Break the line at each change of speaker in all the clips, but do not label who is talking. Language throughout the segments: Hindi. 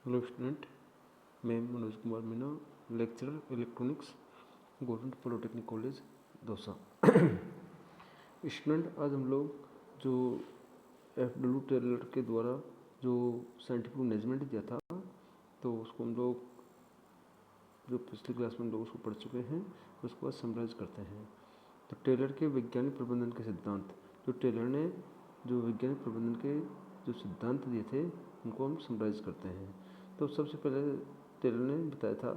हेलो स्टूडेंट, मैं Manoj Kumar Meena, lecturer electronics, government polytechnic college Dausa. Student, आज हम लोग जो F.W. टेलर के द्वारा जो साइंटिफिक मैनेजमेंट दिया था, तो उसको हम लोग जो पिछली क्लास में हम लोग उसको पढ़ चुके हैं, उसको आज समराइज करते हैं। तो टेलर के वैज्ञानिक प्रबंधन के सिद्धांत, जो टेलर ने जो वैज्ञानिक प्रबंधन के जो सिद्धांत दिए थे, उनको हम समराइज करते हैं। तो सबसे पहले टेलर ने बताया था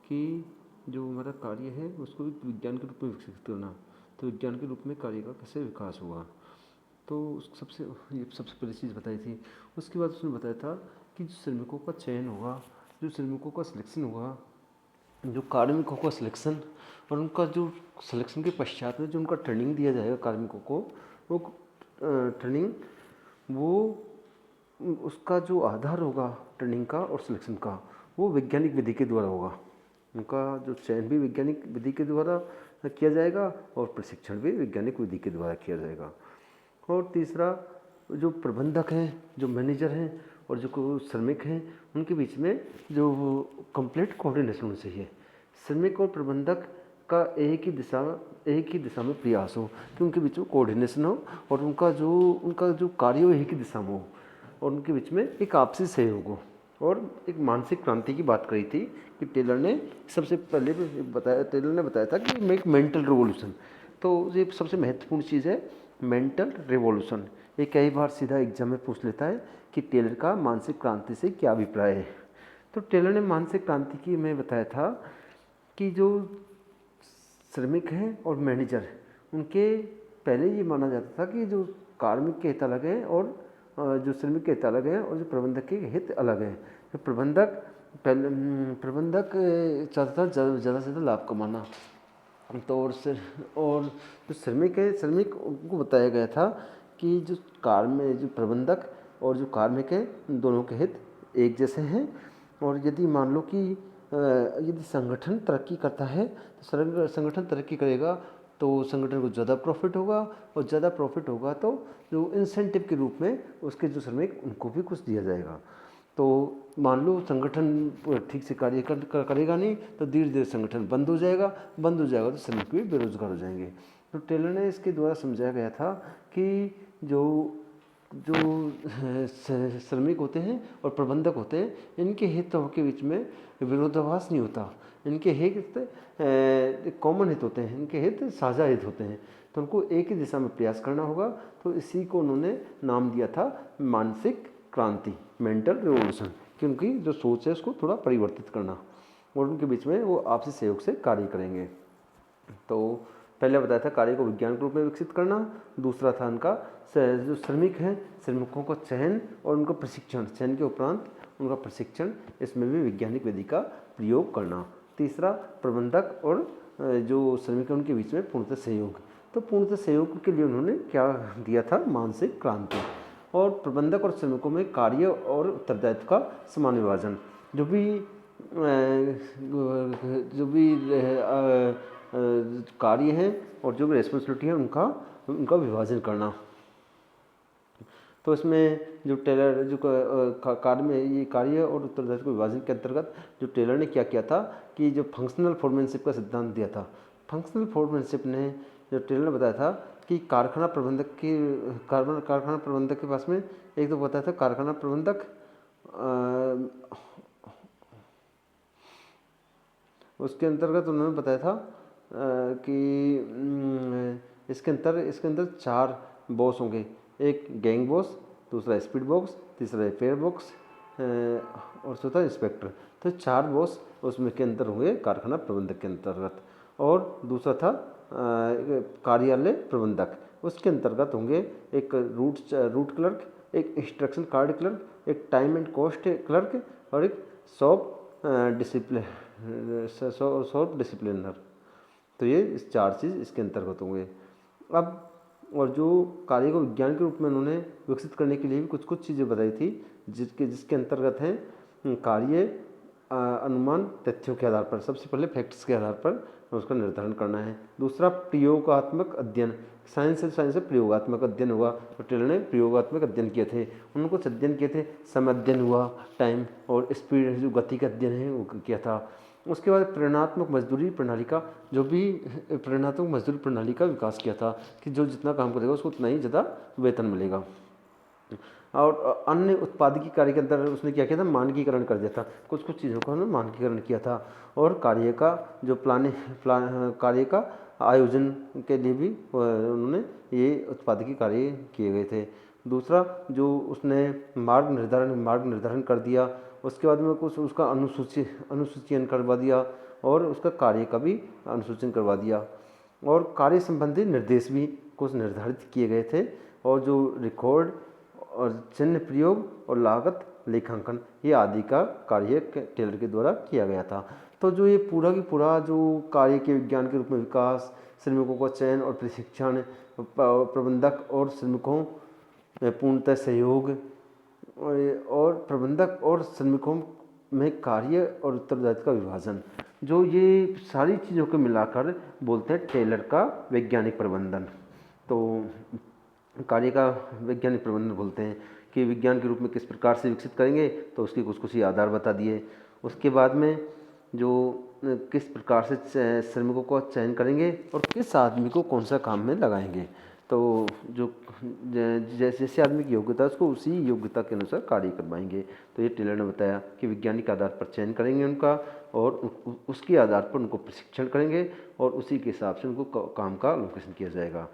कि जो हमारा कार्य है उसको एक विज्ञान के रूप में विकसित करना, तो विज्ञान के रूप में कार्य का कैसे विकास होगा, तो सबसे पहली चीज़ बताई थी। उसके बाद उसने बताया था कि जो श्रमिकों का चयन होगा, जो श्रमिकों का सिलेक्शन होगा, जो कार्मिकों का सिलेक्शन और उनका जो सिलेक्शन के पश्चात में जो उनका ट्रेनिंग दिया जाएगा कार्मिकों को, वो ट्रेनिंग वो उसका जो आधार होगा ट्रेनिंग का और सिलेक्शन का, वो वैज्ञानिक विधि के द्वारा होगा। उनका जो चयन भी वैज्ञानिक विधि के द्वारा किया जाएगा और प्रशिक्षण भी वैज्ञानिक विधि के द्वारा किया जाएगा। और तीसरा, जो प्रबंधक हैं, जो मैनेजर हैं और जो श्रमिक हैं, उनके बीच में जो कंप्लीट कोऑर्डिनेशन होना चाहिए। श्रमिक और प्रबंधक का एक ही दिशा में प्रयास हो कि उनके बीच में कोऑर्डिनेशन हो और उनका जो कार्य हो एक ही दिशा में हो और उनके बीच में एक आपसी सहयोग हो। और एक मानसिक क्रांति की बात करी थी कि टेलर ने सबसे पहले बताया था कि एक मेंटल रिवॉल्यूशन, तो ये सबसे महत्वपूर्ण चीज़ है, मेंटल रिवॉल्यूशन। ये कई बार सीधा एग्जाम में पूछ लेता है कि टेलर का मानसिक क्रांति से क्या अभिप्राय है। तो टेलर ने मानसिक क्रांति की में बताया था कि जो श्रमिक हैं और मैनेजर, उनके पहले ये माना जाता था कि जो कार्मिक के हित अलग हैं और जो श्रमिक के हित अलग हैं और जो प्रबंधक के हित अलग हैं। तो प्रबंधक चाहता था ज़्यादा से ज़्यादा लाभ कमाना, तो और जो श्रमिक है, श्रमिक को बताया गया था कि जो प्रबंधक और जो कार्मिक है, दोनों के हित एक जैसे हैं। और यदि मान लो कि यदि संगठन तरक्की करता है तो संगठन तरक्की करेगा तो संगठन को ज़्यादा प्रॉफिट होगा, और ज़्यादा प्रॉफिट होगा तो जो इंसेंटिव के रूप में उसके जो श्रमिक, उनको भी कुछ दिया जाएगा। तो मान लो संगठन ठीक से कार्य करेगा नहीं तो धीरे धीरे संगठन बंद हो जाएगा तो श्रमिक भी बेरोजगार हो जाएंगे। तो टेलर ने इसके द्वारा समझाया गया था कि जो श्रमिक होते हैं और प्रबंधक होते हैं, इनके हितों के बीच में विरोधाभास नहीं होता, इनके हित कॉमन हित होते हैं, इनके हित साझा हित होते हैं, तो उनको एक ही दिशा में प्रयास करना होगा। तो इसी को उन्होंने नाम दिया था मानसिक क्रांति, मेंटल रिवॉल्यूशन, कि उनकी जो सोच है उसको थोड़ा परिवर्तित करना और उनके बीच में वो आपसी सहयोग से कार्य करेंगे। तो पहले बताया था कार्य को विज्ञान के रूप में विकसित करना, दूसरा था उनका जो श्रमिक हैं, श्रमिकों का चयन और उनका प्रशिक्षण, चयन के उपरांत उनका प्रशिक्षण, इसमें भी वैज्ञानिक विधि का प्रयोग करना। तीसरा, प्रबंधक और जो श्रमिक हैं उनके बीच में पूर्णतः सहयोग। तो पूर्णतः सहयोग के लिए उन्होंने क्या दिया था, मानसिक क्रांति। और प्रबंधक और श्रमिकों में कार्य और उत्तरदायित्व का समान विभाजन, जो भी कार्य है और जो भी रेस्पॉन्सिबिलिटी है उनका विभाजन करना। तो इसमें जो टेलर जो कार्य में ये कार्य और उत्तरदायित्व के विभाजन के अंतर्गत जो टेलर ने क्या किया था कि जो फंक्शनल फोरमैनशिप का सिद्धांत दिया था। फंक्शनल फोरमैनशिप ने जो टेलर ने बताया था कि कारखाना प्रबंधक के पास में एक तो बताया था कारखाना प्रबंधक, उसके अंतर्गत उन्होंने बताया था कि इसके अंदर 4 बॉस होंगे, एक गैंग बॉस, दूसरा स्पीड बॉक्स, तीसरा फेयर बॉक्स और चौथा इंस्पेक्टर। तो 4 बॉस उसमें के अंदर होंगे कारखाना प्रबंधक के अंतर्गत। और दूसरा था कार्यालय प्रबंधक, उसके अंतर्गत होंगे एक रूट क्लर्क, एक इंस्ट्रक्शन कार्ड क्लर्क, एक टाइम एंड कॉस्ट क्लर्क और एक शॉप डिसिप्लिनर। तो ये इस 4 चीज़ इसके अंतर्गत होंगे। अब और जो कार्य को विज्ञान के रूप में उन्होंने विकसित करने के लिए भी कुछ चीज़ें बताई थी, जिसके अंतर्गत हैं कार्य अनुमान तथ्यों के आधार पर, सबसे पहले फैक्ट्स के आधार पर उसका निर्धारण करना है। दूसरा प्रयोगात्मक अध्ययन, साइंस से प्रयोगात्मक अध्ययन हुआ, तो टेलर ने प्रयोगात्मक अध्ययन किए थे, उनको अध्ययन किए थे, समय अध्ययन हुआ, टाइम और स्पीड जो गति का अध्ययन है वो किया था। उसके बाद प्रेरणात्मक मजदूरी प्रणाली का, जो भी प्रेरणात्मक मजदूरी प्रणाली का विकास किया था कि जो जितना काम करेगा उसको उतना ही ज़्यादा वेतन मिलेगा। और अन्य उत्पादकीय कार्य के अंदर उसने क्या किया था, मानकीकरण कर दिया था, कुछ कुछ चीज़ों का उन्होंने मानकीकरण किया था। और कार्य का जो कार्य का आयोजन के लिए भी उन्होंने ये उत्पादकीय कार्य किए गए थे। दूसरा जो उसने मार्ग निर्धारण कर दिया, उसके बाद में कुछ उसका अनुसूचीकरण करवा दिया और उसका कार्य का भी अनुसूचन करवा दिया। और कार्य संबंधी निर्देश भी कुछ निर्धारित किए गए थे, और जो रिकॉर्ड और चिन्ह प्रयोग और लागत लेखांकन ये आदि का कार्य टेलर के द्वारा किया गया था। तो जो ये पूरा की पूरा जो कार्य के विज्ञान के रूप में विकास, श्रमिकों का चयन और प्रशिक्षण, प्रबंधक और श्रमिकों पूर्णतः सहयोग, और प्रबंधक और श्रमिकों में कार्य और उत्तरदायित्व का विभाजन, जो ये सारी चीज़ों को मिलाकर बोलते हैं टेलर का वैज्ञानिक प्रबंधन। तो कार्य का वैज्ञानिक प्रबंधन बोलते हैं कि विज्ञान के रूप में किस प्रकार से विकसित करेंगे, तो उसके कुछ कुछ ही आधार बता दिए। उसके बाद में जो किस प्रकार से श्रमिकों का चयन करेंगे और किस आदमी को कौन सा काम में लगाएंगे, तो जो जैसे आदमी की योग्यता है उसको उसी योग्यता के अनुसार कार्य करवाएंगे। तो ये टेलर ने बताया कि वैज्ञानिक आधार पर चयन करेंगे उनका, और उसके आधार पर उनको प्रशिक्षण करेंगे और उसी के हिसाब से उनको काम का लोकेशन किया जाएगा।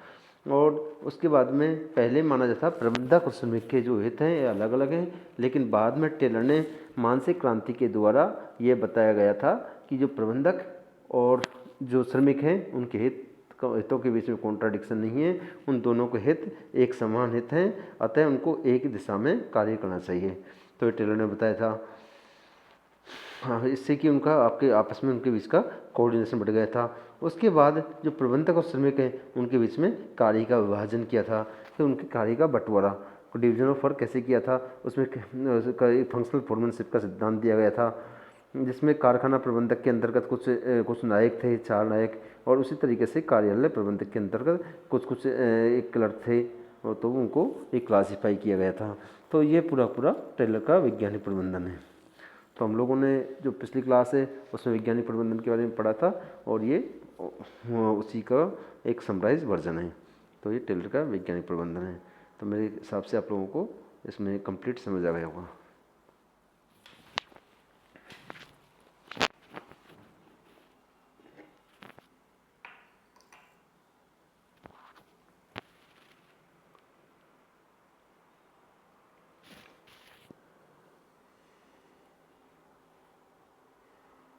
और उसके बाद में पहले माना जाता प्रबंधक और श्रमिक के जो हित हैं ये अलग अलग हैं, लेकिन बाद में टेलर ने मानसिक क्रांति के द्वारा ये बताया गया था कि जो प्रबंधक और जो श्रमिक हैं उनके हितों के बीच में कॉन्ट्राडिक्शन नहीं है, उन दोनों के हित एक समान हित हैं, अतः उनको एक दिशा में कार्य करना चाहिए। तो ये टेलर ने बताया था। हाँ, इससे कि उनका आपस में उनके बीच का कोऑर्डिनेशन बढ़ गया था। उसके बाद जो प्रबंधक और श्रमिक हैं उनके बीच में कार्य का विभाजन किया था, फिर उनके कार्य का बंटवारा, डिवीजन ऑफ वर्क कैसे किया था, उसमें फंक्शनल फोरमैनशिप का सिद्धांत दिया गया था, जिसमें कारखाना प्रबंधक के अंतर्गत कुछ नायक थे, 4 नायक, और उसी तरीके से कार्यालय प्रबंधक के अंतर्गत कुछ एक क्लर्क थे, और तो उनको एक क्लासीफाई किया गया था। तो ये पूरा टेलर का वैज्ञानिक प्रबंधन है। तो हम लोगों ने जो पिछली क्लास है उसमें वैज्ञानिक प्रबंधन के बारे में पढ़ा था, और ये उसी का एक समराइज वर्जन है। तो ये टेलर का वैज्ञानिक प्रबंधन है। तो मेरे हिसाब से आप लोगों को इसमें कंप्लीट समझ आ गया होगा।